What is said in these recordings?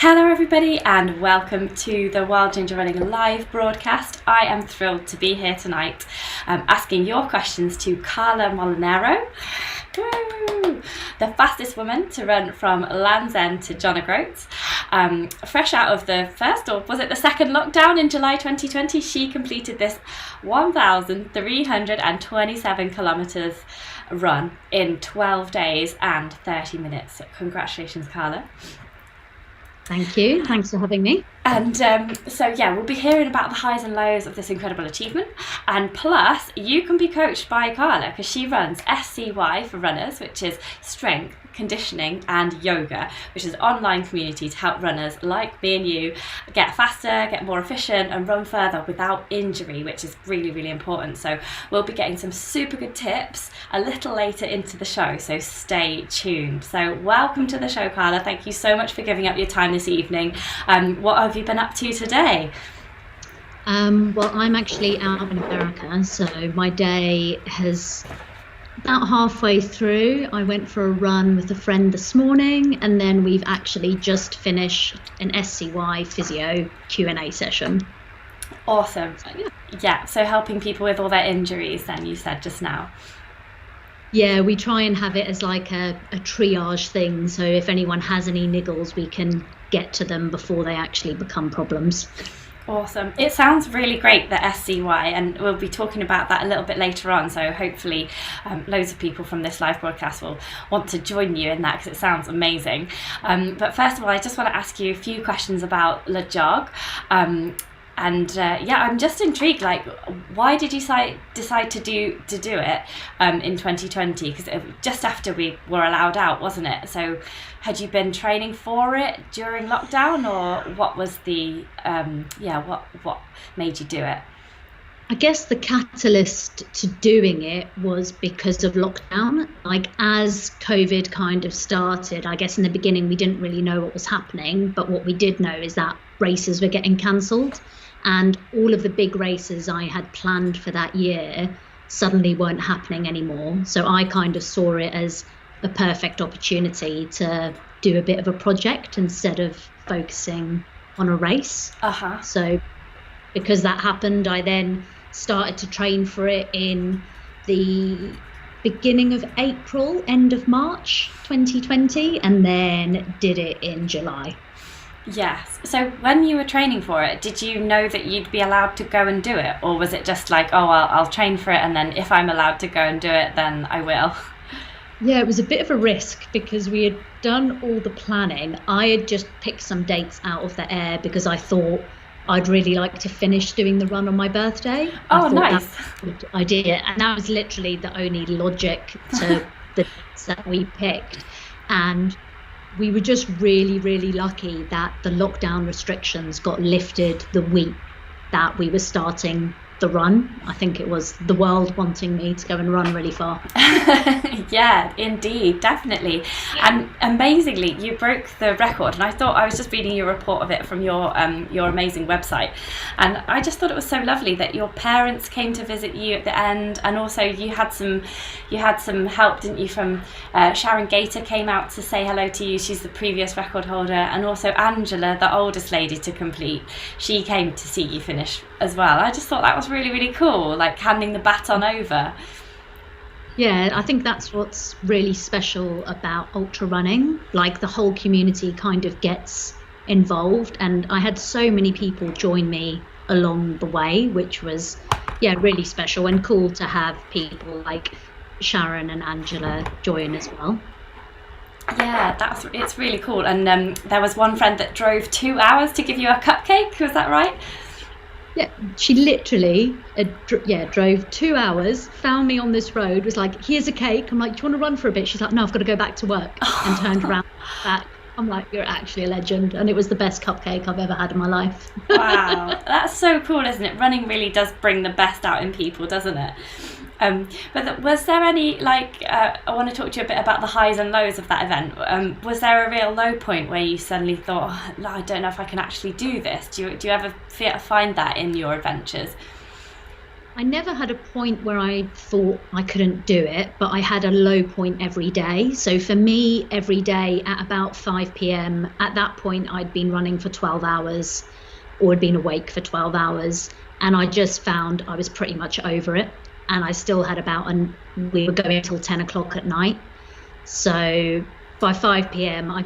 Hello everybody and welcome to the Wild Ginger Running live broadcast. I am thrilled to be here tonight asking your questions to Carla Molinaro. Woo! The fastest woman to run from Land's End to John O'Groats. Fresh out of the first, or was it the second lockdown in July 2020, she completed this 1,327 kilometres run in 12 days and 30 minutes. So congratulations, Carla. Thank you. Thanks for having me. And we'll be hearing about the highs and lows of this incredible achievement. And plus, you can be coached by Carla because she runs SCY for runners, which is strength, conditioning and yoga, which is an online community to help runners like me and you get faster, get more efficient and run further without injury, which is really, really important. So we'll be getting some super good tips a little later into the show, so stay tuned. So welcome to the show, Carla. Thank you so much for giving up your time this evening. What have you been up to today? Well, I'm actually out in America, so my day has about halfway through. I went for a run with a friend this morning, and then we've actually just finished an SCY physio Q&A session. Awesome. Yeah, so helping people with all their injuries then, you said just now. Yeah, we try and have it as like a triage thing, so if anyone has any niggles we can get to them before they actually become problems. Awesome. It sounds really great, the SCY, and we'll be talking about that a little bit later on, so hopefully loads of people from this live broadcast will want to join you in that because it sounds amazing. But first of all, I just want to ask you a few questions about LeJog. I'm just intrigued, like, why did you decide to do it in 2020? Because just after we were allowed out, wasn't it? So had you been training for it during lockdown, or what was the what made you do it? I guess the catalyst to doing it was because of lockdown. Like, as COVID kind of started, I guess in the beginning we didn't really know what was happening, but what we did know is that races were getting cancelled. And all of the big races I had planned for that year suddenly weren't happening anymore. So I kind of saw it as a perfect opportunity to do a bit of a project instead of focusing on a race. So because that happened, I then started to train for it in the beginning of April, end of March 2020, and then did it in July. Yes. So when you were training for it, did you know that you'd be allowed to go and do it? Or was it just like, oh, I'll train for it, and then if I'm allowed to go and do it, then I will? Yeah, it was a bit of a risk because we had done all the planning. I had just picked some dates out of the air because I thought I'd really like to finish doing the run on my birthday. Oh, nice. That was a good idea. And that was literally the only logic to the dates that we picked. And we were just really, really lucky that the lockdown restrictions got lifted the week that we were starting the run. I think it was the world wanting me to go and run really far. Yeah, indeed, definitely. And amazingly, you broke the record. And I was just reading your report of it from your amazing website, and I just thought it was so lovely that your parents came to visit you at the end, and also you had some help, didn't you, from Sharon Gator came out to say hello to you. She's the previous record holder, and also Angela, the oldest lady to complete, she came to see you finish as well. I just thought that was really, really cool, like handing the baton over. Yeah, I think that's what's really special about ultra running. Like, the whole community kind of gets involved, and I had so many people join me along the way, which was really special and cool to have people like Sharon and Angela join as well. Yeah, it's really cool. And there was one friend that drove 2 hours to give you a cupcake, was that right? Yeah, she literally drove 2 hours, found me on this road, was like, here's a cake. I'm like, do you want to run for a bit? She's like, no, I've got to go back to work. And turned around back. I'm like, you're actually a legend. And it was the best cupcake I've ever had in my life. Wow, that's so cool, isn't it? Running really does bring the best out in people, doesn't it? But was there any, I want to talk to you a bit about the highs and lows of that event. Was there a real low point where you suddenly thought, oh, no, I don't know if I can actually do this? Do you ever find that in your adventures? I never had a point where I thought I couldn't do it, but I had a low point every day. So for me, every day at about 5 p.m, at that point, I'd been running for 12 hours or had been awake for 12 hours. And I just found I was pretty much over it. And I still had we were going till 10 o'clock at night. So by 5 p.m, I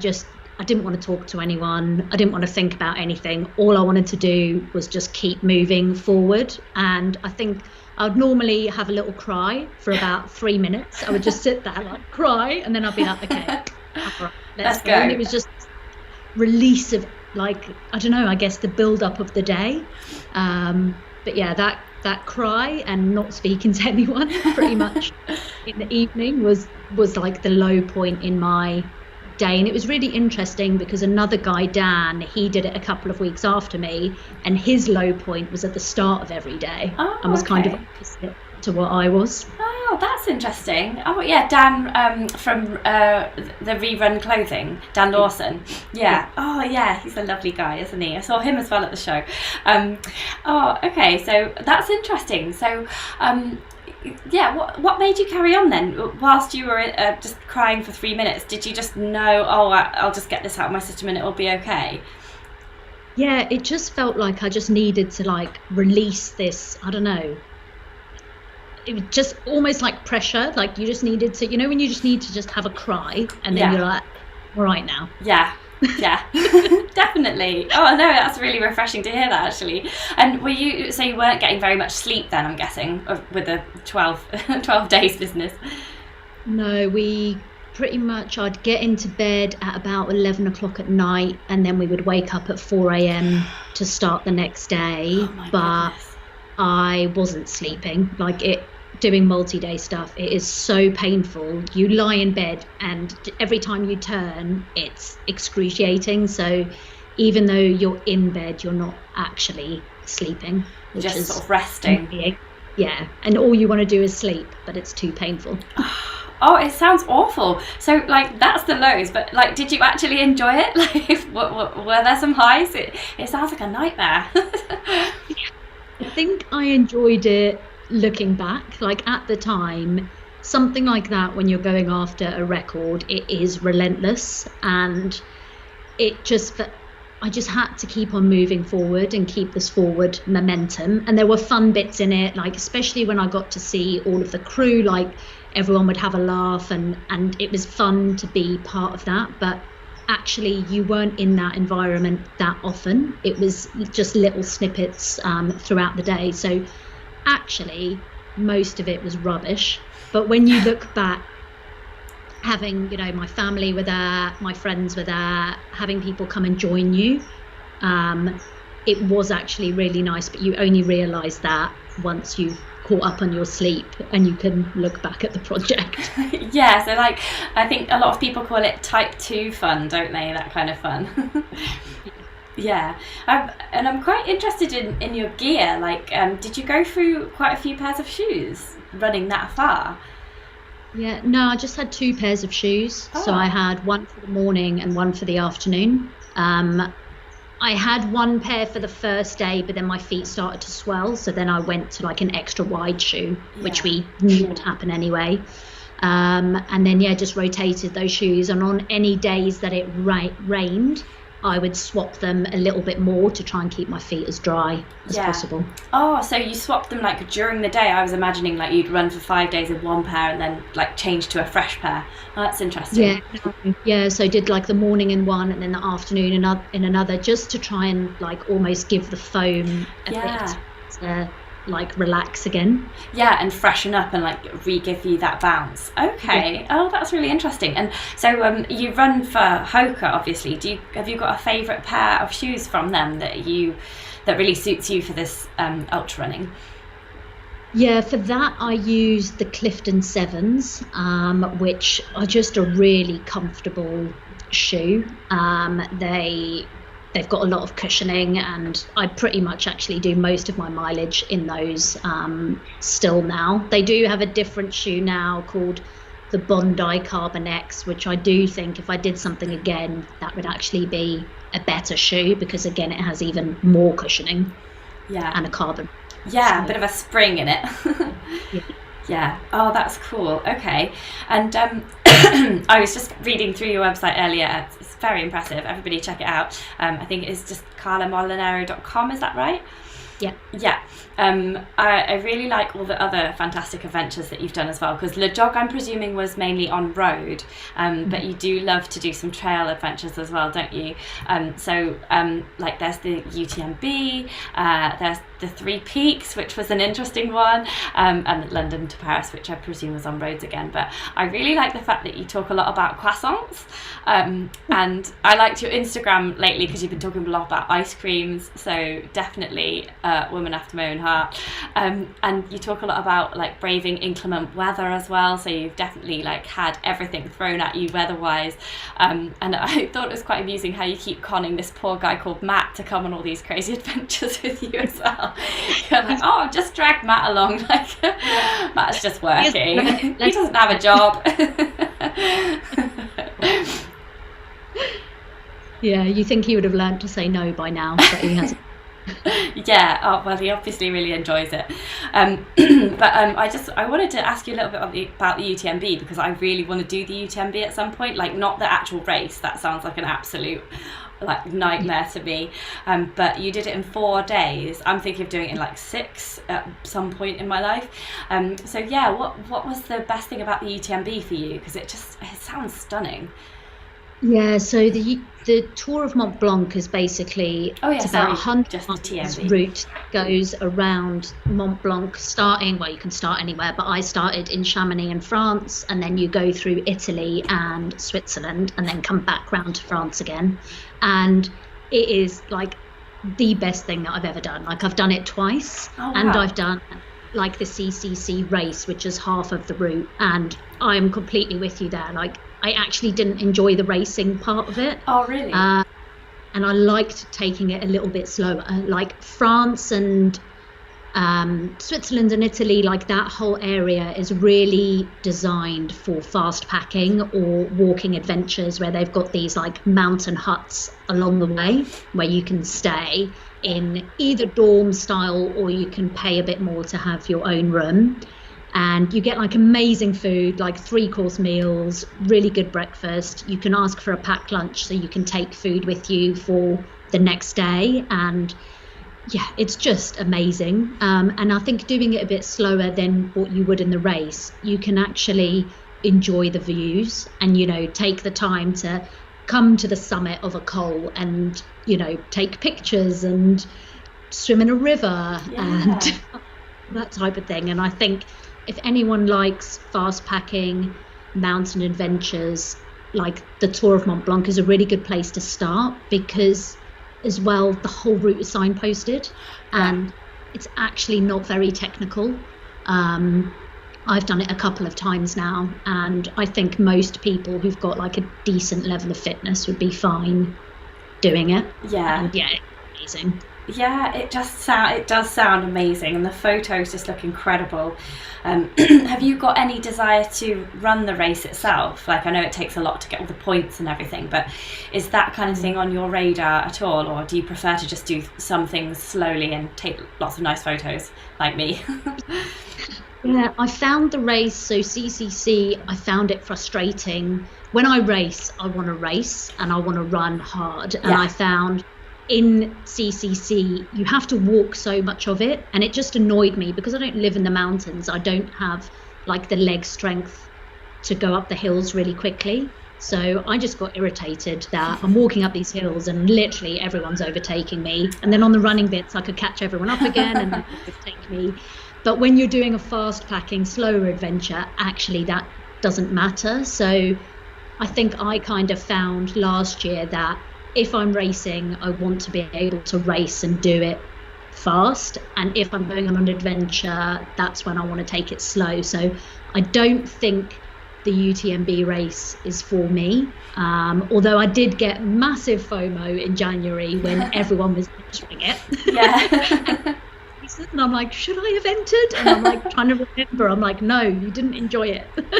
didn't want to talk to anyone. I didn't want to think about anything. All I wanted to do was just keep moving forward. And I think I would normally have a little cry for about 3 minutes. I would just sit there, like cry, and then I'd be like, okay, let's go. And it was just release of, like, I don't know, I guess the build up of the day. But yeah, that cry and not speaking to anyone pretty much in the evening was like the low point in my day. And it was really interesting because another guy, Dan, he did it a couple of weeks after me, and his low point was at the start of every day. And was kind of opposite to what I was. Oh, that's interesting. Oh yeah, Dan from the Rerun Clothing, Dan Dawson. Yeah. Oh yeah, he's a lovely guy, isn't he? I saw him as well at the show. Oh, okay, so that's interesting. So yeah, what made you carry on then? Whilst you were just crying for 3 minutes, did you just know, I'll just get this out of my system and it'll be okay? Yeah, it just felt like I just needed to like release this, I don't know. It was just almost like pressure, like you just needed to, you know, when you just need to just have a cry and then you're like, all right now. Yeah. Yeah, definitely. Oh no, that's really refreshing to hear that actually. And so you weren't getting very much sleep then, I'm guessing, with the 12 days business? No, we pretty much, I'd get into bed at about 11 o'clock at night, and then we would wake up at 4 a.m. to start the next day. Oh my goodness. I wasn't sleeping. Doing multi-day stuff, it is so painful. You lie in bed and every time you turn, it's excruciating. So even though you're in bed, you're not actually sleeping. You're just sort of resting. Yeah, and all you want to do is sleep, but it's too painful. Oh, it sounds awful. So, like, that's the lows, but, like, did you actually enjoy it? Like, were there some highs? It sounds like a nightmare. I think I enjoyed it. Looking back, like at the time, something like that, when you're going after a record, it is relentless, and I just had to keep on moving forward and keep this forward momentum. And there were fun bits in it, like especially when I got to see all of the crew, like everyone would have a laugh, and it was fun to be part of that. But actually you weren't in that environment that often. It was just little snippets throughout the day. So actually most of it was rubbish, but when you look back, having, you know, my family were there, my friends were there, having people come and join you, it was actually really nice. But you only realize that once you've caught up on your sleep and you can look back at the project. Yeah, so like I think a lot of people call it type 2 fun, don't they? That kind of fun. Yeah, and I'm quite interested in your gear. Like, did you go through quite a few pairs of shoes running that far? Yeah, no, I just had 2 pairs of shoes. Oh. So I had one for the morning and one for the afternoon. I had one pair for the first day, but then my feet started to swell. So then I went to like an extra wide shoe, which we knew would happen anyway. And then, yeah, just rotated those shoes. And on any days that it rained, I would swap them a little bit more to try and keep my feet as dry as possible. Oh, so you swapped them like during the day. I was imagining like you'd run for 5 days in one pair and then like change to a fresh pair. Oh, that's interesting. Yeah. So I did like the morning in one and then the afternoon in another, just to try and like almost give the foam a bit to like relax again. Yeah, and freshen up and like re-give you that bounce. Okay. Yeah. Oh, that's really interesting. And so you run for Hoka, obviously. Have you got a favourite pair of shoes from them that really suits you for this ultra running? Yeah, for that I use the Clifton 7s, which are just a really comfortable shoe. They've got a lot of cushioning, and I pretty much actually do most of my mileage in those still now. They do have a different shoe now called the Bondi Carbon X, which I do think if I did something again, that would actually be a better shoe, because again, it has even more cushioning and a carbon. Yeah, a bit of a spring in it. Yeah. Yeah. Oh, that's cool. Okay. And I was just reading through your website earlier. It's very impressive. Everybody check it out. I think it's just carlamolinaro.com. Is that right? Yeah. Yeah. I really like all the other fantastic adventures that you've done as well, because LeJog, I'm presuming, was mainly on road, but you do love to do some trail adventures as well, don't you? Like there's the UTMB, there's the Three Peaks, which was an interesting one, and London to Paris, which I presume was on roads again. But I really like the fact that you talk a lot about croissants, and I liked your Instagram lately because you've been talking a lot about ice creams, so definitely woman after my own heart. And you talk a lot about like braving inclement weather as well, so you've definitely like had everything thrown at you weather-wise, and I thought it was quite amusing how you keep conning this poor guy called Matt to come on all these crazy adventures with you as well. You're like, oh, just drag Matt along, like Matt's just working. He doesn't have a job. Yeah, you think he would have learned to say no by now, but he hasn't. Yeah, oh, well, he obviously really enjoys it. I wanted to ask you a little bit about the UTMB, because I really want to do the UTMB at some point, like not the actual race. That sounds like an absolute like nightmare to me, but you did it in 4 days. I'm thinking of doing it in like 6 at some point in my life. So yeah, what was the best thing about the UTMB for you? Because it sounds stunning. Yeah, so the Tour of Mont Blanc is basically it's about 100 miles route, goes around Mont Blanc, you can start anywhere, but I started in Chamonix in France, and then you go through Italy and Switzerland and then come back round to France again. And it is like the best thing that I've ever done. Like I've done it twice. Oh, wow. And I've done like the CCC race, which is half of the route, and I'm completely with you there. Like I actually didn't enjoy the racing part of it. Oh, really? And I liked taking it a little bit slower. Like France and Switzerland and Italy, like that whole area is really designed for fast packing or walking adventures, where they've got these like mountain huts along the way where you can stay in either dorm style, or you can pay a bit more to have your own room. And you get like amazing food, like 3-course meals, really good breakfast. You can ask for a packed lunch, so you can take food with you for the next day. And yeah, it's just amazing. And I think doing it a bit slower than what you would in the race, you can actually enjoy the views and, you know, take the time to come to the summit of a col and, you know, take pictures and swim in a river and that type of thing. And I think if anyone likes fast packing mountain adventures, like the Tour of Mont Blanc is a really good place to start, because as well the whole route is signposted and it's actually not very technical. I've done it a couple of times now, and I think most people who've got like a decent level of fitness would be fine doing it. And yeah, it's amazing. Yeah, it does sound amazing, and the photos just look incredible. Have you got any desire to run the race itself? Like, I know it takes a lot to get all the points and everything, but is that kind of thing on your radar at all, or do you prefer to just do some things slowly and take lots of nice photos like me? Yeah, I found the race, so CCC, I found it frustrating. When I race, I want to race and I want to run hard, and I found in CCC you have to walk so much of it, and it just annoyed me because I don't live in the mountains. I don't have like the leg strength to go up the hills really quickly, so I just got irritated that I'm walking up these hills and literally everyone's overtaking me, and then on the running bits I could catch everyone up again and then overtake me. But when you're doing a fast packing slower adventure, actually that doesn't matter. So I think I kind of found last year that if I'm racing, I want to be able to race and do it fast. And if I'm going on an adventure, that's when I want to take it slow. So I don't think the UTMB race is for me. Although I did get massive FOMO in January when everyone was entering it. Yeah. And I'm like, should I have entered? And I'm like trying to remember. I'm like, no, you didn't enjoy it. Remember.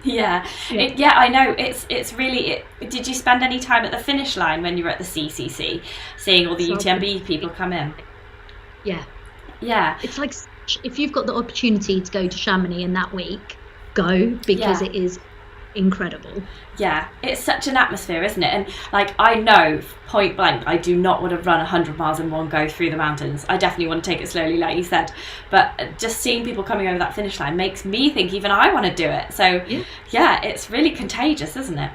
I know. It's really. Did you spend any time at the finish line when you were at the CCC, seeing all the UTMB people come in? Yeah. It's like, if you've got the opportunity to go to Chamonix in that week, go, because it is incredible. Yeah, it's such an atmosphere, isn't it? And like, I know point blank, I do not want to run 100 miles in one go through the mountains. I definitely want to take it slowly, like you said. But just seeing people coming over that finish line makes me think even I want to do it. So yeah, it's really contagious, isn't it?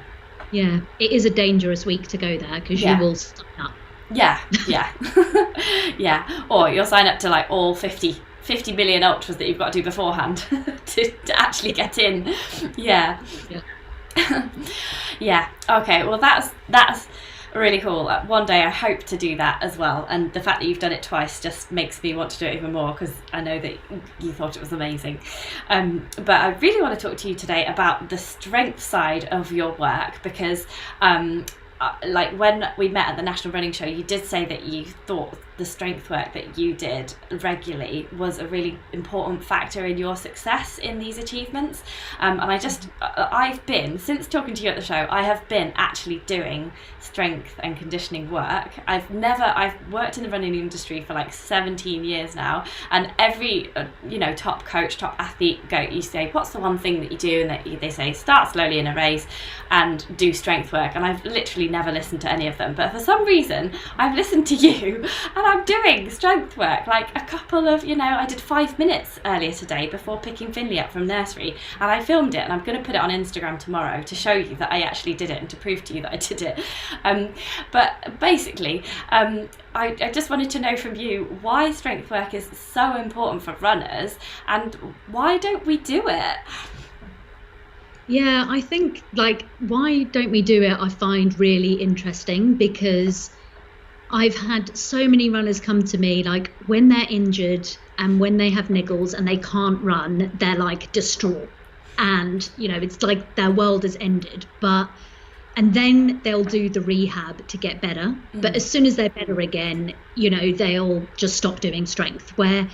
Yeah, it is a dangerous week to go there, because you will sign up. Yeah. Yeah. Or you'll sign up to like all 50 million ultras that you've got to do beforehand to actually get in. Yeah. Yeah. Okay, well that's really cool. One day I hope to do that as well, and the fact that you've done it twice just makes me want to do it even more, because I know that you thought it was amazing. But I really want to talk to you today about the strength side of your work, because like when we met at the National Running Show, you did say that you thought the strength work that you did regularly was a really important factor in your success in these achievements. And I've been, since talking to you at the show, I have been actually doing strength and conditioning work. I've worked in the running industry for like 17 years now, and every top coach, top athlete you say, what's the one thing that you do? And they say, start slowly in a race and do strength work. And I've literally never listened to any of them, but for some reason I've listened to you, and I'm doing strength work. Like a couple of, I did 5 minutes earlier today before picking Finley up from nursery, and I filmed it, and I'm going to put it on Instagram tomorrow to show you that I actually did it and to prove to you that I did it. But basically, I just wanted to know from you why strength work is so important for runners, and why don't we do it? Yeah, I think, like, why don't we do it, I find really interesting, because I've had so many runners come to me, like, when they're injured and when they have niggles and they can't run, they're like distraught, and it's like their world has ended. And then they'll do the rehab to get better, but as soon as they're better again, they'll just stop doing strength. Where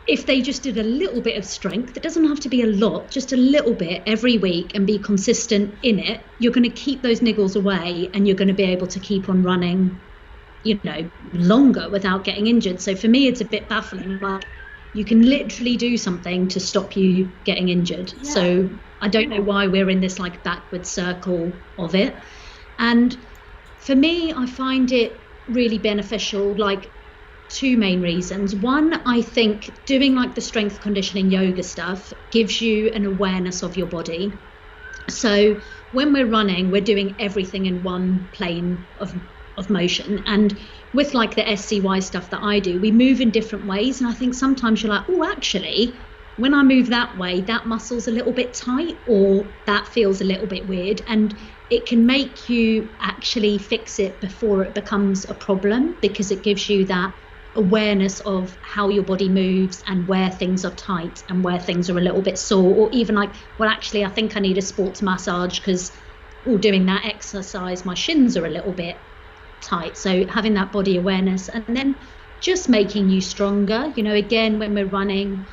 if they just did a little bit of strength, it doesn't have to be a lot, just a little bit every week, and be consistent in it, you're going to keep those niggles away, and you're going to be able to keep on running, longer without getting injured. So for me, it's a bit baffling. Like, you can literally do something to stop you getting injured. Yeah. So I don't know why we're in this like backward circle of it. And for me, I find it really beneficial, like, 2 main reasons. One, I think doing like the strength conditioning yoga stuff gives you an awareness of your body. So when we're running, we're doing everything in one plane of motion. And with like the SCY stuff that I do, we move in different ways. And I think sometimes you're like, oh, actually, when I move that way, that muscle's a little bit tight, or that feels a little bit weird. And it can make you actually fix it before it becomes a problem, because it gives you that awareness of how your body moves and where things are tight and where things are a little bit sore, or even like, well, actually, I think I need a sports massage because doing that exercise, my shins are a little bit tight. So having that body awareness, and then just making you stronger. Again, when we're running,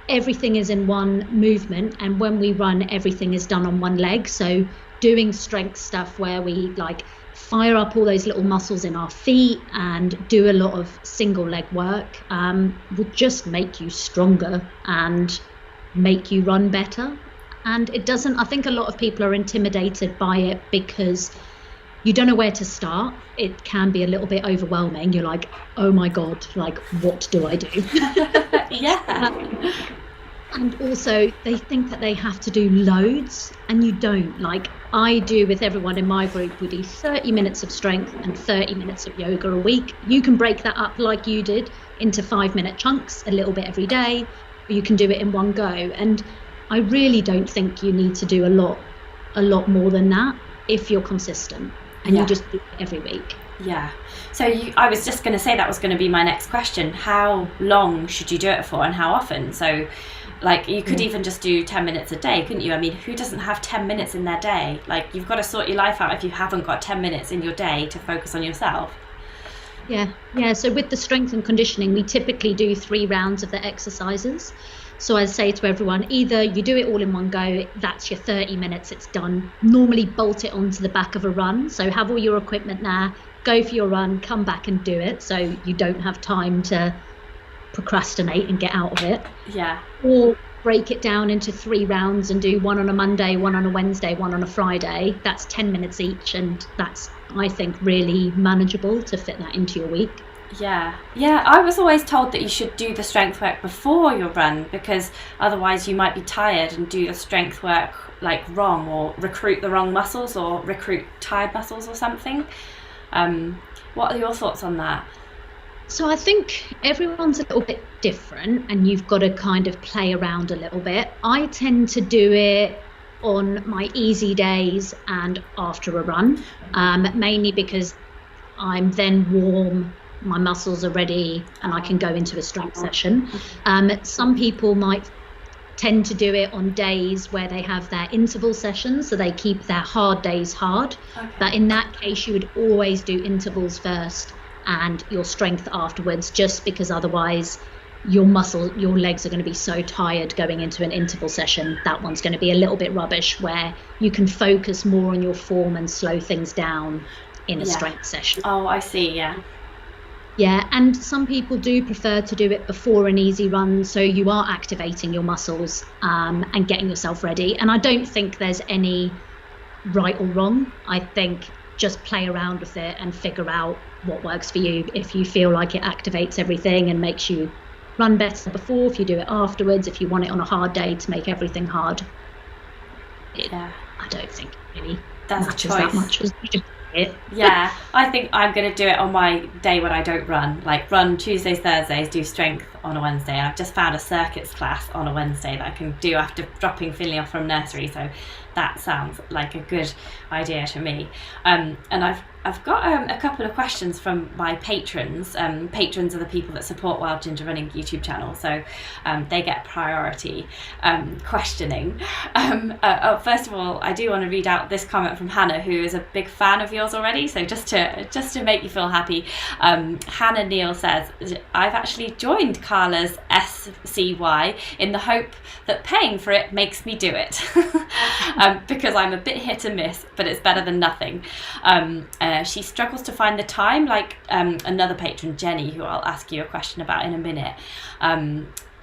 everything is in one movement, and when we run, everything is done on one leg. So doing strength stuff where we like fire up all those little muscles in our feet and do a lot of single leg work will just make you stronger and make you run better. And it doesn't, I think a lot of people are intimidated by it because you don't know where to start. It can be a little bit overwhelming. You're like, oh my God, like, what do I do? Yeah. And also they think that they have to do loads, and you don't. Like I do with everyone in my group, we do 30 minutes of strength and 30 minutes of yoga a week. You can break that up like you did into 5-minute chunks, a little bit every day, or you can do it in one go. And I really don't think you need to do a lot more than that if you're consistent and you just do it every week. Yeah. So I was just going to say that was going to be my next question. How long should you do it for, and how often? So like you could even just do 10 minutes a day, couldn't you? I mean, who doesn't have 10 minutes in their day? Like, you've got to sort your life out if you haven't got 10 minutes in your day to focus on yourself. Yeah. So with the strength and conditioning, we typically do 3 rounds of the exercises. So I say to everyone, either you do it all in one go, that's your 30 minutes, it's done. Normally bolt it onto the back of a run. So have all your equipment there, go for your run, come back and do it, so you don't have time to procrastinate and get out of it. Yeah. Or break it down into 3 rounds and do one on a Monday, one on a Wednesday, one on a Friday. That's 10 minutes each, and that's, I think, really manageable to fit that into your week. Yeah, I was always told that you should do the strength work before your run, because otherwise you might be tired and do the strength work like wrong, or recruit the wrong muscles, or recruit tired muscles or something. What are your thoughts on that? So I think everyone's a little bit different, and you've got to kind of play around a little bit. I tend to do it on my easy days and after a run, mainly because I'm then warm, my muscles are ready, and I can go into a strength session. Some people might tend to do it on days where they have their interval sessions, so they keep their hard days hard. Okay. But in that case, you would always do intervals first and your strength afterwards, just because otherwise your legs are going to be so tired going into an interval session. That one's going to be a little bit rubbish, where you can focus more on your form and slow things down in a strength session. Oh, I see. Yeah, and some people do prefer to do it before an easy run, so you are activating your muscles and getting yourself ready. And I don't think there's any right or wrong. I think just play around with it and figure out what works for you. If you feel like it activates everything and makes you run better before, if you do it afterwards, if you want it on a hard day to make everything hard. I don't think it really matters that much as you do it. Yeah, I think I'm going to do it on my day when I don't run, like run Tuesdays, Thursdays, do strength on a Wednesday. And I've just found a circuits class on a Wednesday that I can do after dropping Finley off from nursery, so that sounds like a good idea to me. And I've got a couple of questions from my patrons. Patrons are the people that support Wild Ginger Running YouTube channel, so they get priority questioning. First of all, I do want to read out this comment from Hannah, who is a big fan of yours already. So just to make you feel happy, Hannah Neal says, I've actually joined Carla's SCY in the hope that paying for it makes me do it. Because I'm a bit hit and miss, but it's better than nothing. She struggles to find the time, like another patron, Jenny, who I'll ask you a question about in a minute.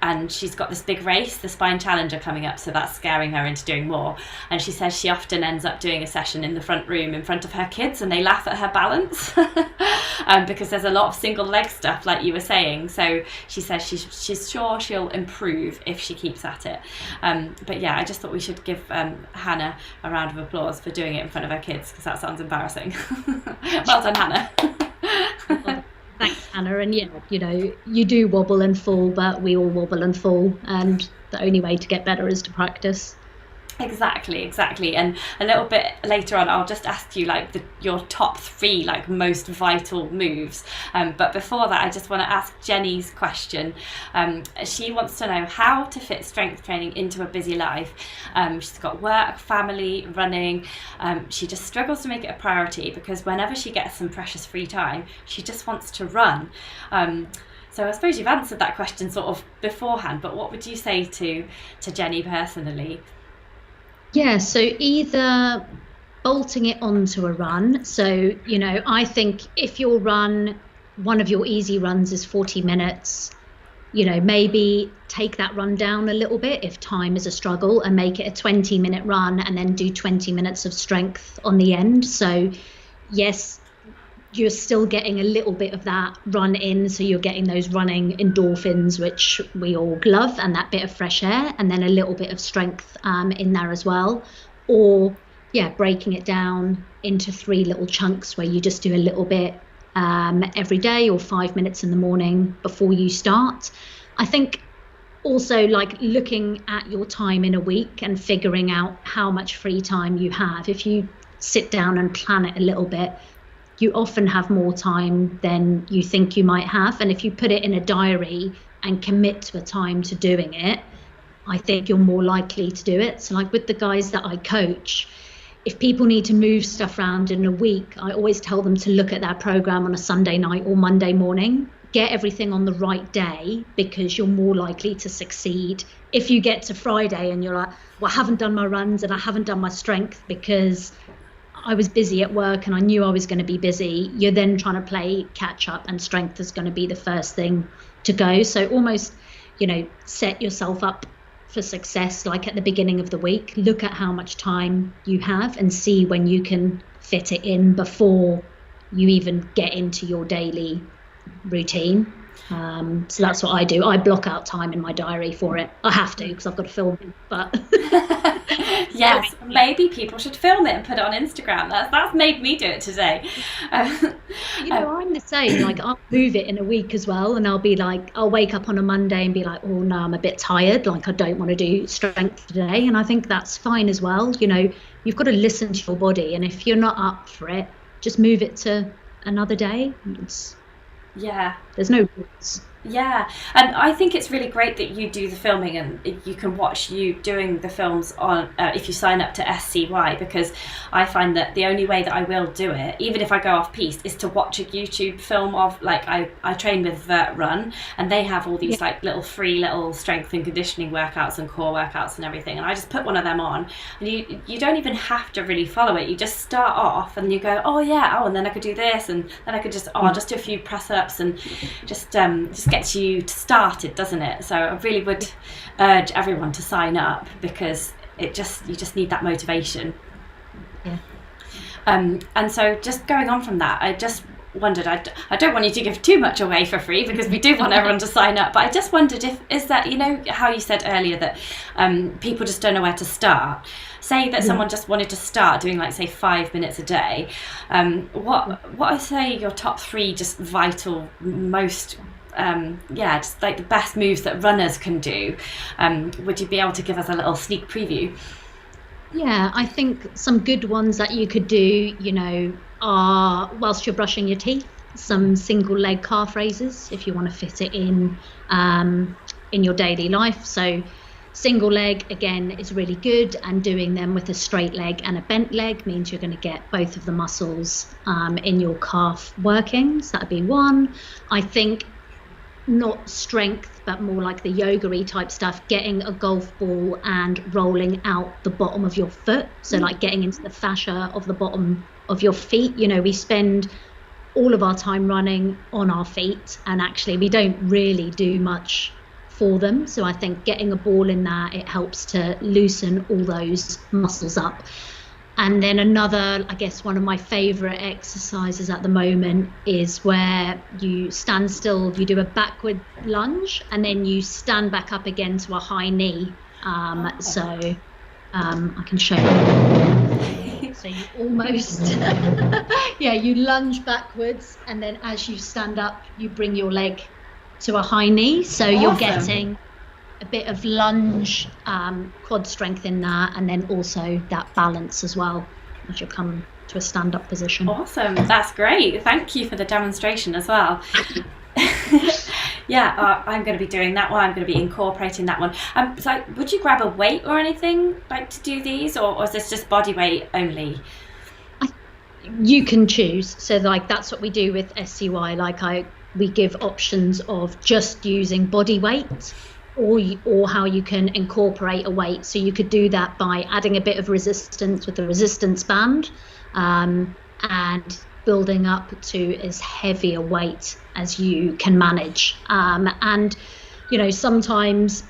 And she's got this big race, the Spine Challenger, coming up, so that's scaring her into doing more. And she says she often ends up doing a session in the front room in front of her kids, and they laugh at her balance because there's a lot of single leg stuff, like you were saying. So she says she's sure she'll improve if she keeps at it. But yeah, I just thought we should give Hannah a round of applause for doing it in front of her kids, because that sounds embarrassing. Well done, Hannah. Thanks, Hannah. And you do wobble and fall, but we all wobble and fall, and the only way to get better is to practice. Exactly. And a little bit later on, I'll just ask you your top 3 most vital moves. But before that, I just want to ask Jenny's question. She wants to know how to fit strength training into a busy life. She's got work, family, running. She just struggles to make it a priority, because whenever she gets some precious free time, she just wants to run. So I suppose you've answered that question sort of beforehand, but what would you say to Jenny personally? Yeah, so either bolting it onto a run. So, I think if your run, one of your easy runs is 40 minutes, maybe take that run down a little bit if time is a struggle, and make it a 20-minute run, and then do 20 minutes of strength on the end. So yes, you're still getting a little bit of that run in, so you're getting those running endorphins, which we all love, and that bit of fresh air, and then a little bit of strength in there as well. Or breaking it down into 3 little chunks where you just do a little bit every day, or 5 minutes in the morning before you start. I think also looking at your time in a week and figuring out how much free time you have. If you sit down and plan it a little bit, you often have more time than you think you might have. And if you put it in a diary and commit to a time to doing it, I think you're more likely to do it. So with the guys that I coach, if people need to move stuff around in a week, I always tell them to look at their program on a Sunday night or Monday morning. Get everything on the right day, because you're more likely to succeed. If you get to Friday and you're like, well, I haven't done my runs and I haven't done my strength because I was busy at work and I knew I was going to be busy, you're then trying to play catch up, and strength is going to be the first thing to go. So almost, set yourself up for success, like at the beginning of the week. Look at how much time you have and see when you can fit it in before you even get into your daily routine. So that's what I do. I block out time in my diary for it. I have to, because I've got to film it, but yes, maybe people should film it and put it on Instagram. That's made me do it today. I'm the same. Like, I'll move it in a week as well, and I'll wake up on a Monday and be like, oh no, I'm a bit tired, like I don't want to do strength today. And I think that's fine as well. You've got to listen to your body, and if you're not up for it, just move it to another day. There's no rules. Yeah, and I think it's really great that you do the filming, and you can watch you doing the films on if you sign up to SCY, because I find that the only way that I will do it, even if I go off piste, is to watch a YouTube film of, like, I train with Vert Run, and they have all these like free little strength and conditioning workouts and core workouts and everything, and I just put one of them on, and you don't even have to really follow it. You just start off and you go, and then I could do this, and then I could just I'll just do a few press ups, and just gets you started, doesn't it? So I really would urge everyone to sign up, because you just need that motivation. And so just going on from that, I just wondered, I don't want you to give too much away for free, because we do want everyone to sign up, but I just wondered is that, how you said earlier that people just don't know where to start. Say that someone just wanted to start doing, like, say, 5 minutes a day. What I say your top 3 just vital, most just like the best moves that runners can do. Would you be able to give us a little sneak preview? Yeah, I think some good ones that you could do, are, whilst you're brushing your teeth, some single leg calf raises, if you want to fit it in your daily life. So single leg, again, is really good, and doing them with a straight leg and a bent leg means you're going to get both of the muscles in your calf working. So that'd be one. I think not strength, but more like the yoga-y type stuff, getting a golf ball and rolling out the bottom of your foot. So like getting into the fascia of the bottom of your feet. We spend all of our time running on our feet, and actually we don't really do much for them. So I think getting a ball in there, it helps to loosen all those muscles up. And then another, I guess, one of my favorite exercises at the moment is where you stand still, you do a backward lunge, and then you stand back up again to a high knee. I can show you. So you almost, you lunge backwards, and then as you stand up, you bring your leg to a high knee. So you're getting a bit of lunge, quad strength in that, and then also that balance as well as you come to a stand-up position. Awesome, that's great. Thank you for the demonstration as well. I'm going to be doing that one. I'm going to be incorporating that one. So would you grab a weight or anything like to do these, or is this just body weight only? You can choose. So like that's what we do with SCY. We give options of just using body weight, or how you can incorporate a weight. So you could do that by adding a bit of resistance with the resistance band, and building up to as heavy a weight as you can manage. And sometimes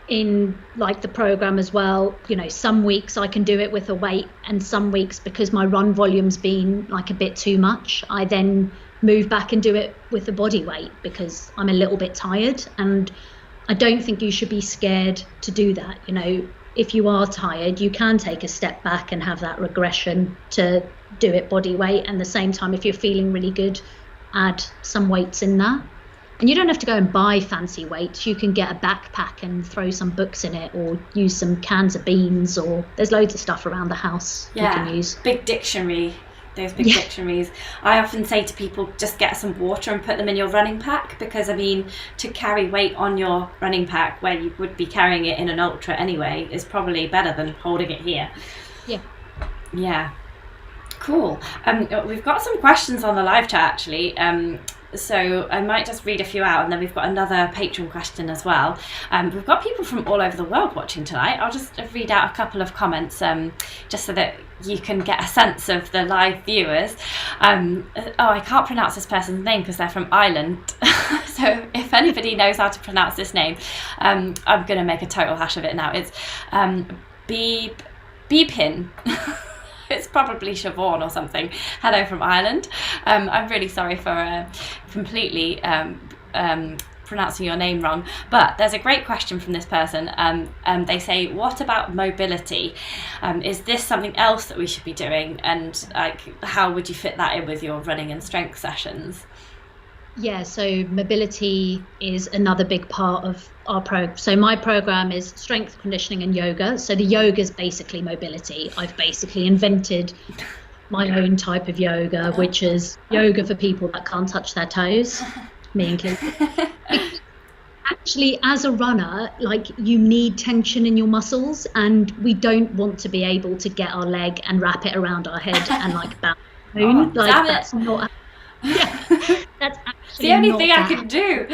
in like the program as well, some weeks I can do it with a weight, and some weeks, because my run volume's been like a bit too much, I then move back and do it with a body weight, because I'm a little bit tired. And I don't think you should be scared to do that. If you are tired, you can take a step back and have that regression to do it body weight. And at the same time, if you're feeling really good, add some weights in there. And you don't have to go and buy fancy weights. You can get a backpack and throw some books in it, or use some cans of beans, or there's loads of stuff around the house you can use. Big dictionary. Those big dictionaries. I often say to people, just get some water and put them in your running pack, because to carry weight on your running pack where you would be carrying it in an ultra anyway is probably better than holding it here. Yeah. Cool. We've got some questions on the live chat actually. So I might just read a few out, and then we've got another Patreon question as well. We've got people from all over the world watching tonight. I'll just read out a couple of comments just so that you can get a sense of the live viewers. I can't pronounce this person's name because they're from Ireland. So if anybody knows how to pronounce this name, I'm going to make a total hash of it now. It's Beepin. It's probably Siobhan or something. Hello from Ireland. I'm really sorry for completely pronouncing your name wrong, but there's a great question from this person. They say, what about mobility? Is this something else that we should be doing? And like, how would you fit that in with your running and strength sessions? Yeah, so mobility is another big part of our program. So my program is strength, conditioning and yoga. So the yoga is basically mobility. I've basically invented my own type of yoga, which is yoga for people that can't touch their toes, me included. Actually, as a runner, like, you need tension in your muscles, and we don't want to be able to get our leg and wrap it around our head and like bounce. Like, that's not. Yeah, that's actually the only thing I can do.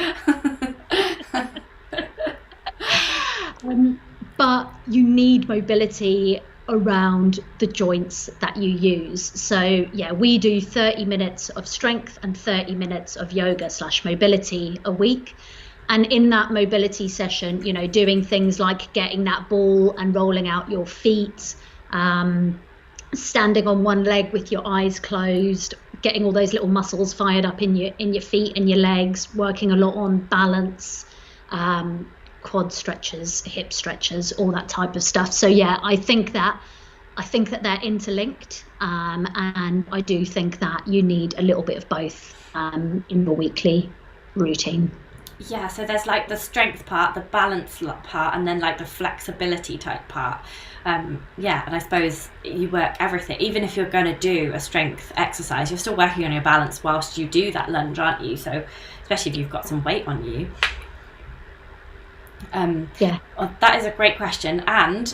But you need mobility around the joints that you use. So yeah, we do 30 minutes of strength and 30 minutes of yoga / mobility a week. And in that mobility session, you know, doing things like getting that ball and rolling out your feet, standing on one leg with your eyes closed, getting all those little muscles fired up in your feet and your legs, working a lot on balance, quad stretches, hip stretches, all that type of stuff. So yeah, I think that they're interlinked, and I do think that you need a little bit of both in your weekly routine. Yeah, so there's like the strength part, the balance part, and then like the flexibility type part. Yeah, and I suppose you work everything. Even if you're going to do a strength exercise, you're still working on your balance whilst you do that lunge, aren't you? So especially if you've got some weight on you. Yeah. Well, that is a great question. And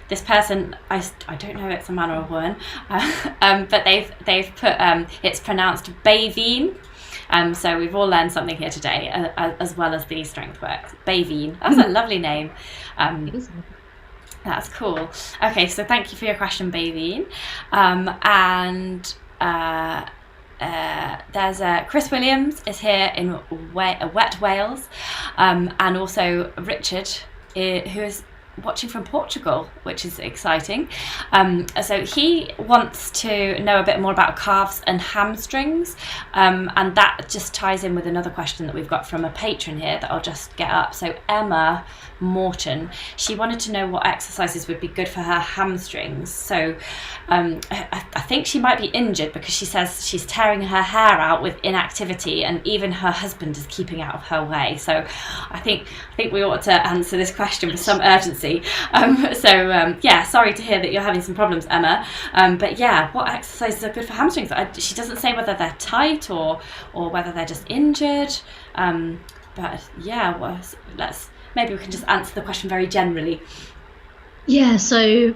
this person, I don't know if it's a man or a woman, but they've put, it's pronounced Bavine. So we've all learned something here today, as well as the strength work. Bavine, that's a lovely name. That's cool. Okay, so thank you for your question, Bavine. There's Chris Williams is here in wet Wales, and also Richard, who is watching from Portugal, which is exciting. So he wants to know a bit more about calves and hamstrings, and that just ties in with another question that we've got from a patron here that I'll just get up. So Emma Morton, she wanted to know what exercises would be good for her hamstrings. So I think she might be injured because she says she's tearing her hair out with inactivity, and even her husband is keeping out of her way. So I think we ought to answer this question with some urgency. Yeah, sorry to hear that you're having some problems, Emma. But yeah, what exercises are good for hamstrings? She doesn't say whether they're tight or whether they're just injured. But yeah, maybe we can just answer the question very generally. Yeah, so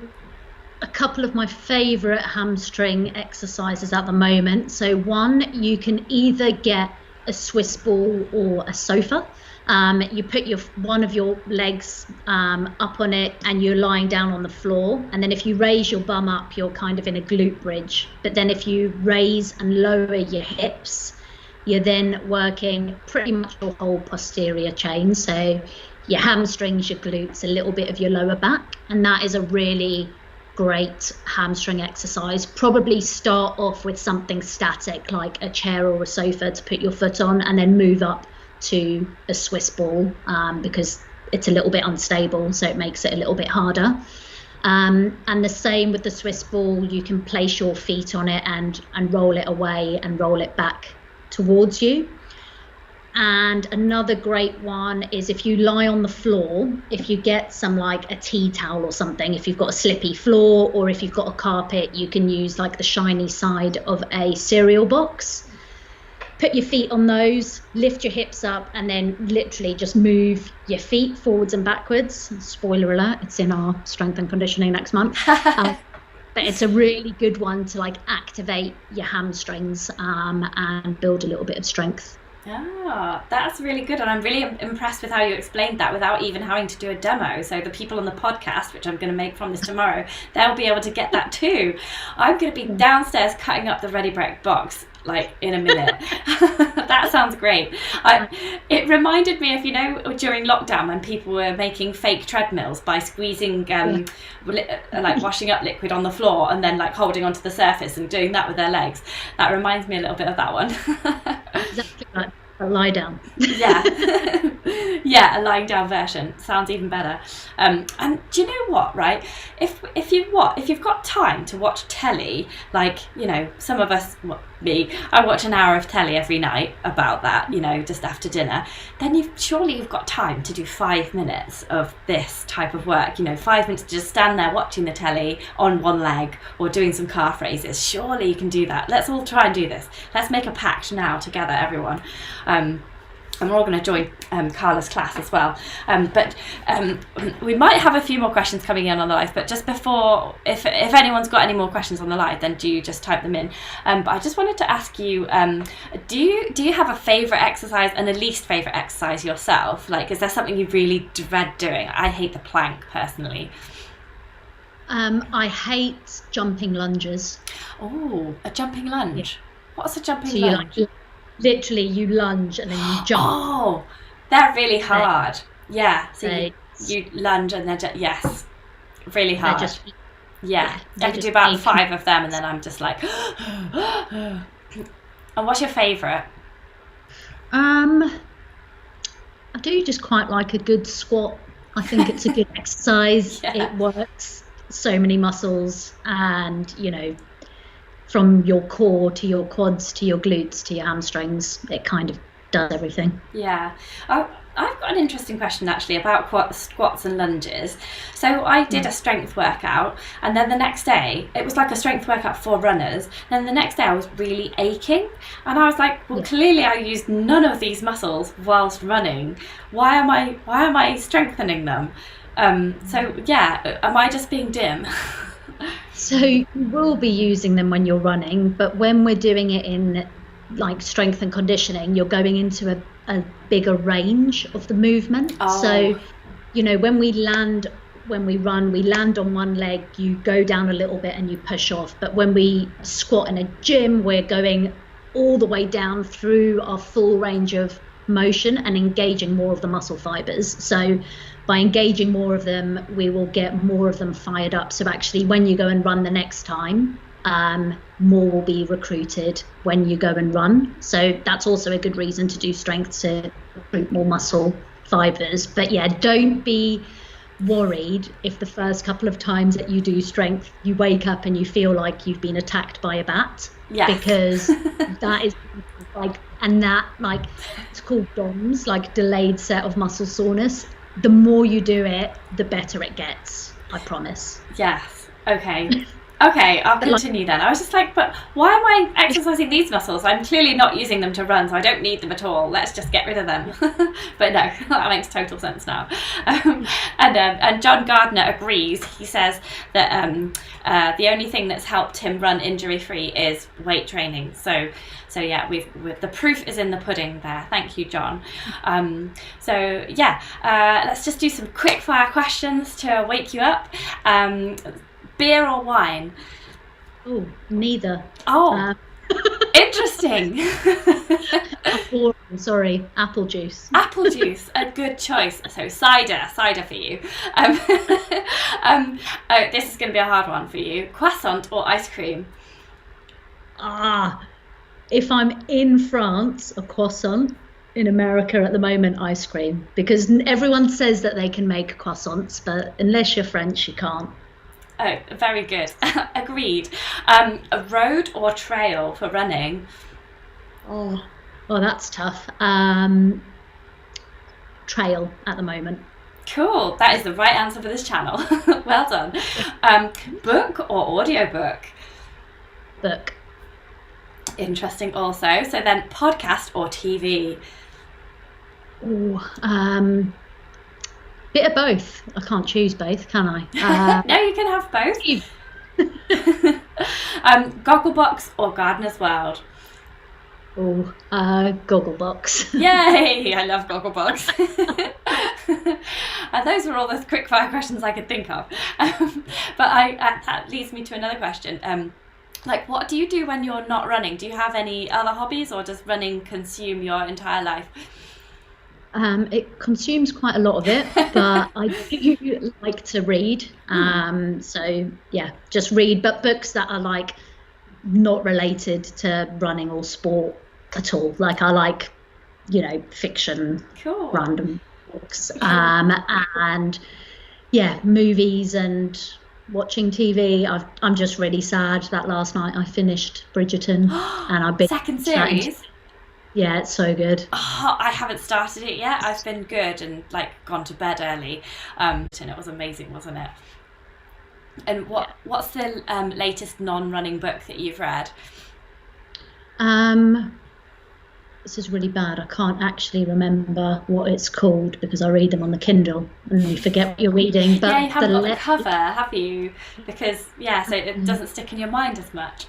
a couple of my favourite hamstring exercises at the moment. So one, you can either get a Swiss ball or a sofa. You put one of your legs up on it and you're lying down on the floor. And then if you raise your bum up, you're kind of in a glute bridge. But then if you raise and lower your hips, you're then working pretty much your whole posterior chain. So your hamstrings, your glutes, a little bit of your lower back. And that is a really great hamstring exercise. Probably start off with something static like a chair or a sofa to put your foot on, and then move up to a Swiss ball, because it's a little bit unstable, so it makes it a little bit harder. And the same with the Swiss ball, you can place your feet on it and roll it away and roll it back towards you. And another great one is if you lie on the floor, if you get some like a tea towel or something, if you've got a slippy floor, or if you've got a carpet, you can use like the shiny side of a cereal box. Put your feet on those, lift your hips up, and then literally just move your feet forwards and backwards. Spoiler alert, it's in our strength and conditioning next month. But it's a really good one to like activate your hamstrings and build a little bit of strength Ah, that's really good, and I'm really impressed with how you explained that without even having to do a demo. So the people on the podcast, which I'm going to make from this tomorrow, they'll be able to get that too. I'm going to be downstairs cutting up the Ready Break box like in a minute. That sounds great. It reminded me of, you know, during lockdown when people were making fake treadmills by squeezing like washing up liquid on the floor and then like holding onto the surface and doing that with their legs. That reminds me a little bit of that one. Exactly like a lie down. Yeah. Yeah, a lying down version sounds even better. And do you know what, right? If you've got time to watch telly, like, you know, some of us, me, I watch an hour of telly every night about that, you know, just after dinner, then you've got time to do 5 minutes of this type of work, you know, 5 minutes to just stand there watching the telly on one leg or doing some calf raises. Surely you can do that. Let's all try and do this. Let's make a pact now together, everyone. And we're all going to join Carla's class as well. But we might have a few more questions coming in on the live. But just before, if anyone's got any more questions on the live, then do just type them in. But I just wanted to ask you, do you have a favourite exercise and a least favourite exercise yourself? Like, is there something you really dread doing? I hate the plank personally. I hate jumping lunges. Oh, a jumping lunge. Yeah. What's a jumping lunge? Literally, you lunge and then you jump. Oh, they're really hard. Yeah, so you lunge and then yes, really hard. I can do about 5 of them and then I'm just like. And what's your favourite? I do just quite like a good squat. I think it's a good exercise. Yeah. It works so many muscles, and you know, from your core to your quads to your glutes to your hamstrings, it kind of does everything. Yeah. I've got an interesting question actually about squats and lunges. So I did a strength workout, and then the next day, it was like a strength workout for runners, then the next day I was really aching, and I was like, well, clearly I used none of these muscles whilst running. Why am I strengthening them? So yeah, am I just being dim? So you will be using them when you're running, but when we're doing it in like strength and conditioning, you're going into a bigger range of the movement. Oh. So, you know, when we run, we land on one leg, you go down a little bit and you push off. But when we squat in a gym, we're going all the way down through our full range of motion and engaging more of the muscle fibers. So by engaging more of them, we will get more of them fired up. So actually, when you go and run the next time, more will be recruited when you go and run. So that's also a good reason to do strength, to recruit more muscle fibers. But yeah, don't be worried if the first couple of times that you do strength, you wake up and you feel like you've been attacked by a bat. Yeah. Because that is like, and that like, it's called DOMS, like delayed set of muscle soreness. The more you do it, the better it gets. I promise. Yes. Okay. Okay, I'll continue then. I was just like, but why am I exercising these muscles? I'm clearly not using them to run, so I don't need them at all. Let's just get rid of them. But no, that makes total sense now. And John Gardner agrees. He says that the only thing that's helped him run injury-free is weight training. So yeah, the proof is in the pudding there. Thank you, John. So yeah, let's just do some quick fire questions to wake you up. Beer or wine? Oh, neither. Oh, interesting. Apple juice. Apple juice, a good choice. So cider for you. This is going to be a hard one for you. Croissant or ice cream? If I'm in France, a croissant. In America at the moment, ice cream, because everyone says that they can make croissants, but unless you're French, you can't. Oh, very good. Agreed. A road or trail for running? Oh, that's tough. Trail at the moment. Cool. That is the right answer for this channel. Well done. Book or audiobook? Book. Interesting also. So then podcast or TV? Oh, bit of both. I can't choose both, can I? No, you can have both. Gogglebox or Gardener's World? Gogglebox. Yay! I love Gogglebox. And those were all the quickfire questions I could think of. But that leads me to another question. Like, what do you do when you're not running? Do you have any other hobbies, or does running consume your entire life? It consumes quite a lot of it, but I do like to read. So yeah, just read, but books that are like not related to running or sport at all. Like I like, fiction, Cool. random books, and yeah, movies and watching TV. I'm just really sad that last night I finished Bridgerton, and I've been Second series. Yeah, it's so good. Oh, I haven't started it yet. I've been good and like gone to bed early. And it was amazing, wasn't it? And what's the latest non-running book that you've read? This is really bad. I can't actually remember what it's called because I read them on the Kindle and you forget what you're reading. But yeah, you haven't got the cover, have you? Because so it doesn't stick in your mind as much.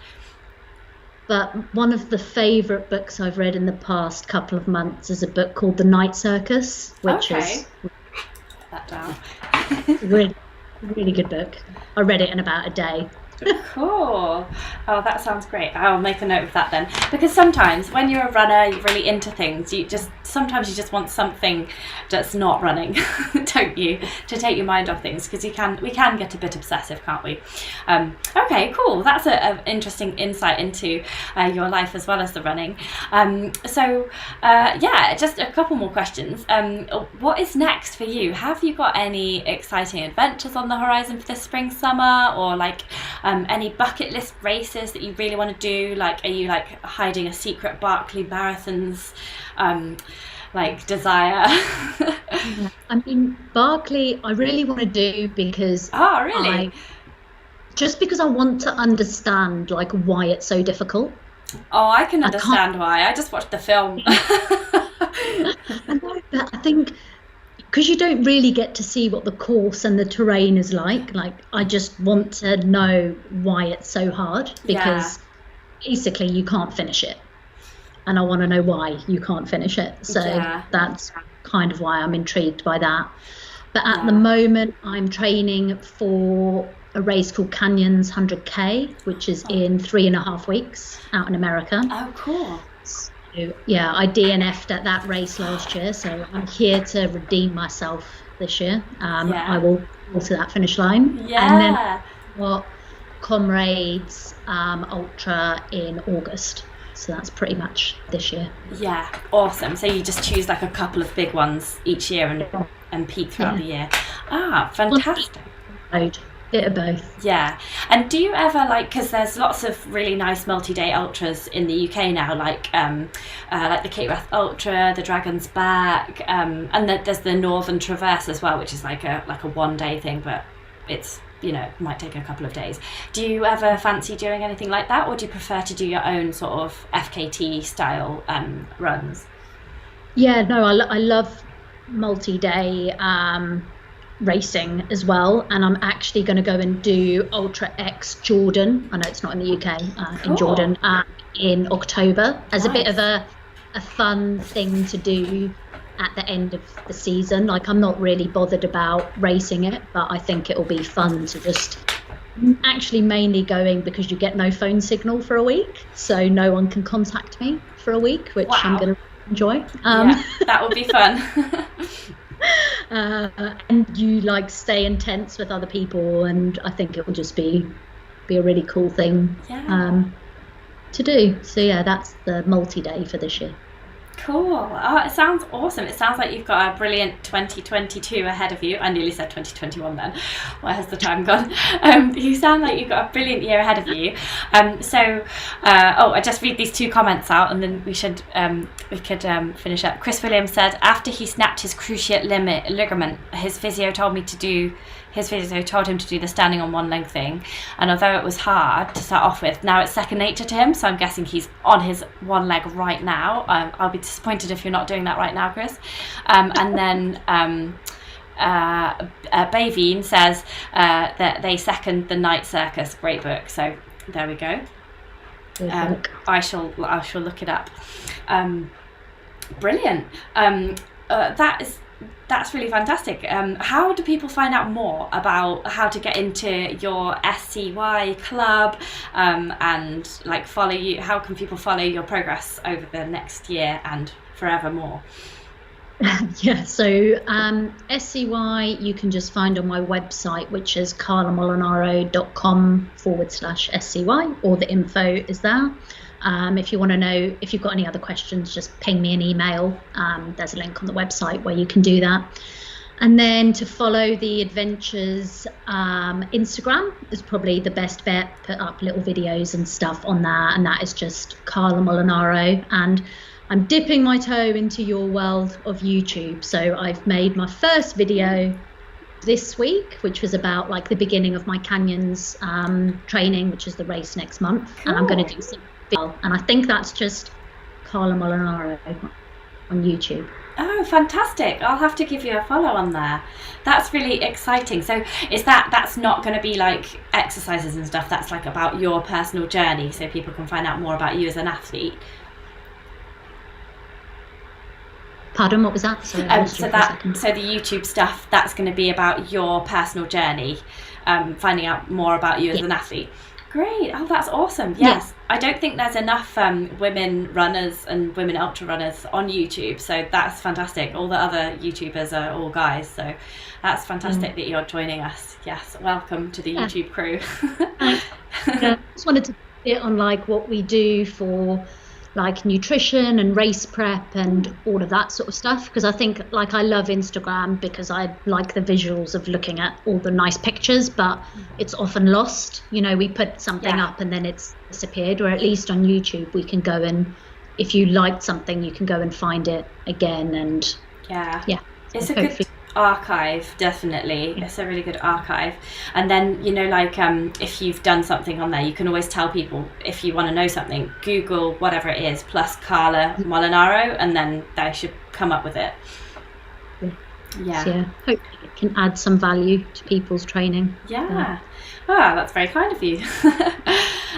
But one of the favourite books I've read in the past couple of months is a book called The Night Circus, which is Put that down. really, really good book. I read it in about a day. Cool. Oh, that sounds great. I'll make a note of that then, because sometimes when you're a runner, you're really into things, sometimes you just want something that's not running, don't you, to take your mind off things, because we can get a bit obsessive, can't we? Okay, cool. That's an interesting insight into your life as well as the running. Just a couple more questions. What is next for you? Have you got any exciting adventures on the horizon for this spring, summer, or like any bucket list races that you really want to do? Like, are you like hiding a secret Barkley marathons desire? I mean, Barkley I really want to do because because I want to understand like why it's so difficult. Oh, I can understand why. I just watched the film. I know, but I think because you don't really get to see what the course and the terrain is like I just want to know why it's so hard, because basically you can't finish it, and I want to know why you can't finish it. So that's kind of why I'm intrigued by that. But at the moment I'm training for a race called Canyons 100K, which is in 3.5 weeks out in America. Oh, cool. Yeah, I DNF'd at that race last year, so I'm here to redeem myself this year. I will go to that finish line. Yeah. And then I've got Comrades Ultra in August. So that's pretty much this year. Yeah, awesome. So you just choose like a couple of big ones each year and peak throughout the year. Ah, fantastic. Bit of both. Yeah. And do you ever because there's lots of really nice multi-day ultras in the UK now, like the Cape Wrath Ultra, the Dragon's Back, and there's the Northern Traverse as well, which is like a 1-day thing, but it's might take a couple of days. Do you ever fancy doing anything like that, or do you prefer to do your own sort of FKT style runs? Yeah, no, I love multi-day racing as well, and I'm actually going to go and do Ultra X Jordan. I know it's not in the UK, cool. In Jordan in October as a bit of a fun thing to do at the end of the season. Like, I'm not really bothered about racing it, but I think it'll be fun to just actually mainly going because you get no phone signal for a week, so no one can contact me for a week, which I'm going to enjoy. That will be fun. And you stay in tents with other people, and I think it will just be a really cool thing to do. So yeah, that's the multi-day for this year. Cool. Oh, it sounds awesome. It sounds like you've got a brilliant 2022 ahead of you. I nearly said 2021 then. Where has the time gone? You sound like you've got a brilliant year ahead of you. I just read these 2 comments out, and then we could finish up. Chris Williams said, after he snapped his cruciate ligament, his physio told him to do the standing on one leg thing, and although it was hard to start off with, now it's second nature to him, so I'm guessing he's on his one leg right now. I'll be disappointed if you're not doing that right now, Chris. And then Bavine says that they second The Night Circus, great book, so there we go. I shall look it up. Brilliant. That's really fantastic. How do people find out more about how to get into your SCY club, and like follow you? How can people follow your progress over the next year and forevermore? Yeah, so SCY you can just find on my website, which is carlamolinaro.com/SCY, or the info is there. If you want to know, if you've got any other questions, just ping me an email. There's a link on the website where you can do that. And then to follow the adventures, Instagram is probably the best bet. Put up little videos and stuff on there, and that is just Carla Molinaro. And I'm dipping my toe into your world of YouTube. So I've made my first video this week, which was about like the beginning of my canyons training, which is the race next month. Cool. And I'm going to do some video, and I think that's just Carla Molinaro on YouTube. Oh, fantastic. I'll have to give you a follow on there. That's really exciting. So is that's not going to be like exercises and stuff, that's like about your personal journey, so people can find out more about you as an athlete? Pardon, what was that? Sorry, so the YouTube stuff, that's going to be about your personal journey, finding out more about you as an athlete. Great. Oh, that's awesome. Yes. I don't think there's enough women runners and women ultra runners on YouTube, so that's fantastic. All the other YouTubers are all guys, so that's fantastic that you're joining us. Yes, welcome to the YouTube crew. I just wanted to bit on like what we do for like nutrition and race prep and all of that sort of stuff, because I think like I love Instagram because I like the visuals of looking at all the nice pictures, but it's often lost. You know, we put something up and then it's disappeared, or at least on YouTube we can go and, if you liked something, you can go and find it again. And it's a good archive, definitely. It's a really good archive. And then, you know, like if you've done something on there, you can always tell people, if you want to know something, Google whatever it is plus Carla Molinaro, and then they should come up with it. Hopefully it can add some value to people's training. That's very kind of you.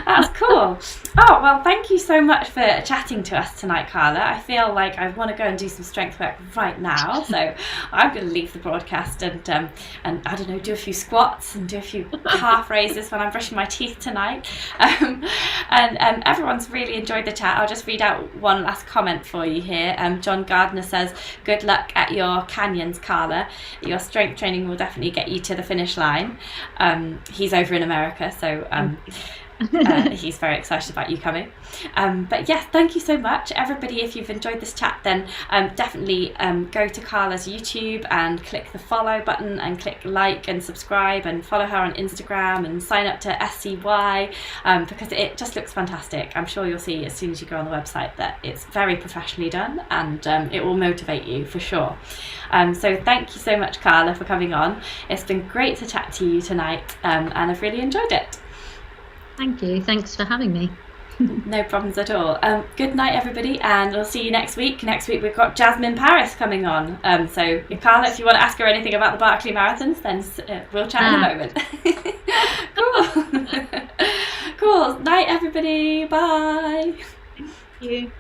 That's cool. Oh, well, thank you so much for chatting to us tonight, Carla. I feel like I want to go and do some strength work right now, so I'm going to leave the broadcast and I don't know, do a few squats and do a few calf raises when I'm brushing my teeth tonight. And everyone's really enjoyed the chat. I'll just read out one last comment for you here. John Gardner says, "Good luck at your canyons, Carla. Your strength training will definitely get you to the finish line." He's over in America, so he's very excited about you coming. But yes, thank you so much, everybody. If you've enjoyed this chat, then definitely go to Carla's YouTube and click the follow button and click like and subscribe and follow her on Instagram and sign up to SCY, because it just looks fantastic. I'm sure you'll see as soon as you go on the website that it's very professionally done, and it will motivate you for sure. So thank you so much, Carla, for coming on. It's been great to chat to you tonight, and I've really enjoyed it. Thank you. Thanks for having me. No problems at all. Good night, everybody, and we'll see you next week. Next week we've got Jasmine Paris coming on. So Carla, if you want to ask her anything about the Barkley Marathons, then we'll chat in a moment. Cool. Cool. Night, everybody. Bye. Thank you.